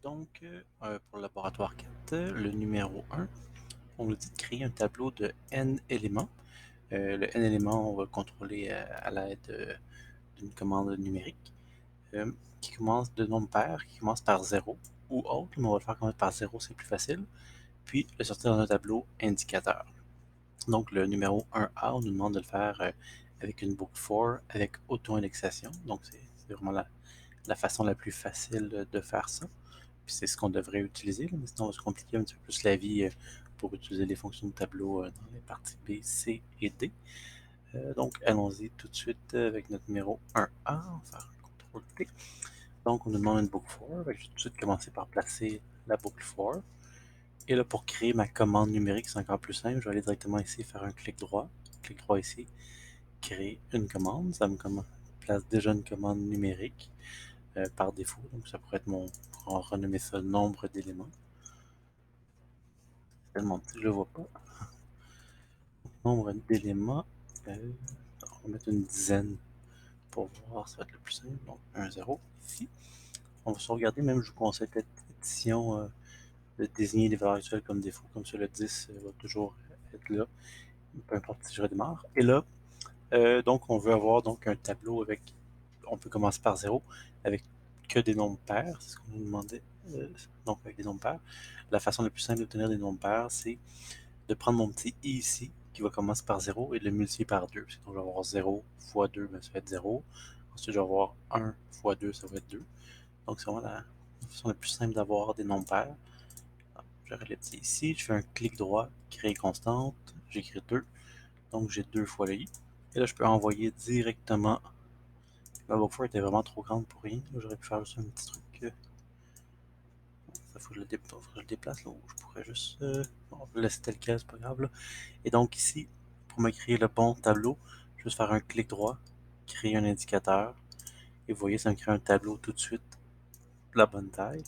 Donc, pour le laboratoire 4, le numéro 1, on nous dit de créer un tableau de n éléments. Le n éléments, on va le contrôler à l'aide d'une commande numérique qui commence de nombre pair, qui commence par 0 ou autre, mais on va le faire commencer par 0, c'est plus facile. Puis le sortir dans un tableau indicateur. Donc, le numéro 1A, on nous demande de le faire avec une boucle for, avec auto-indexation. Donc, c'est vraiment la façon la plus facile de faire ça. Puis c'est ce qu'on devrait utiliser, là, mais sinon on va se compliquer un petit peu plus la vie pour utiliser les fonctions de tableau dans les parties B, C et D. Donc allons-y tout de suite avec notre numéro 1A. On va faire un CTRL-P. Donc on nous demande une boucle for. Je vais tout de suite commencer par placer la boucle for. Et là, pour créer ma commande numérique, c'est encore plus simple. Je vais aller directement ici faire un clic droit ici, créer une commande. Ça me place déjà une commande numérique par défaut. Donc ça pourrait être on va renommer ça nombre d'éléments. Tellement petit, je le vois pas. Nombre d'éléments, on va mettre une dizaine pour voir, ça va être le plus simple. Donc 1, 0 ici. On va sauvegarder, même je vous conseille cette édition de désigner les valeurs actuelles comme défaut, comme ça le 10 va toujours être là, peu importe si je redémarre. Et là, donc on veut avoir donc un tableau avec, on peut commencer par 0 avec que des nombres pairs, c'est ce qu'on nous demandait, donc avec des nombres pairs. La façon la plus simple d'obtenir des nombres pairs, c'est de prendre mon petit i ici, qui va commencer par 0, et de le multiplier par 2. Donc je vais avoir 0 fois 2, ben, ça va être 0. Ensuite, je vais avoir 1 fois 2, ça va être 2. Donc c'est vraiment la façon la plus simple d'avoir des nombres pairs. J'arrête le petit ici, je fais un clic droit, créer constante, j'écris 2, donc j'ai 2 fois le i. Et là, je peux envoyer directement. Ma buffer était vraiment trop grande pour rien. J'aurais pu faire juste un petit truc. Ça faut que je le déplace là, où je pourrais juste. Bon, je le laisser tel quel, c'est pas grave là. Et donc ici, pour me créer le bon tableau, je vais juste faire un clic droit, créer un indicateur. Et vous voyez, ça me crée un tableau tout de suite de la bonne taille.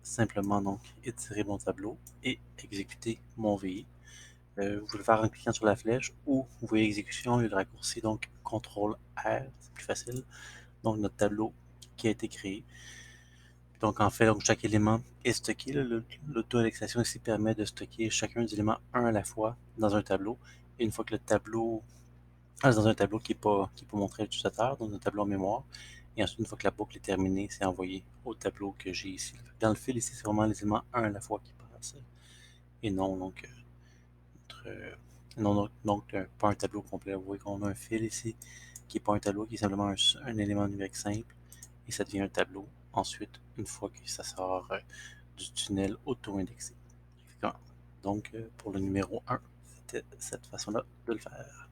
Simplement donc étirer mon tableau et exécuter mon VI. Vous pouvez le faire en cliquant sur la flèche ou vous voyez exécution et le raccourci, donc CTRL R, c'est plus facile. Donc notre tableau qui a été créé. Donc en fait, donc, chaque élément est stocké. L'auto-indexation ici permet de stocker chacun des éléments un à la fois dans un tableau. Et une fois que le tableau dans un tableau qui est pas montré à l'utilisateur, dans un tableau en mémoire. Et ensuite, une fois que la boucle est terminée, c'est envoyé au tableau que j'ai ici. Dans le fil, ici, c'est vraiment les éléments un à la fois qui passent. Et non, donc, non, donc pas un tableau complet. Vous voyez qu'on a un fil ici qui n'est pas un tableau, qui est simplement un élément numérique simple. Et ça devient un tableau. Ensuite, une fois que ça sort du tunnel auto-indexé. Donc, pour le numéro 1, c'était cette façon-là de le faire.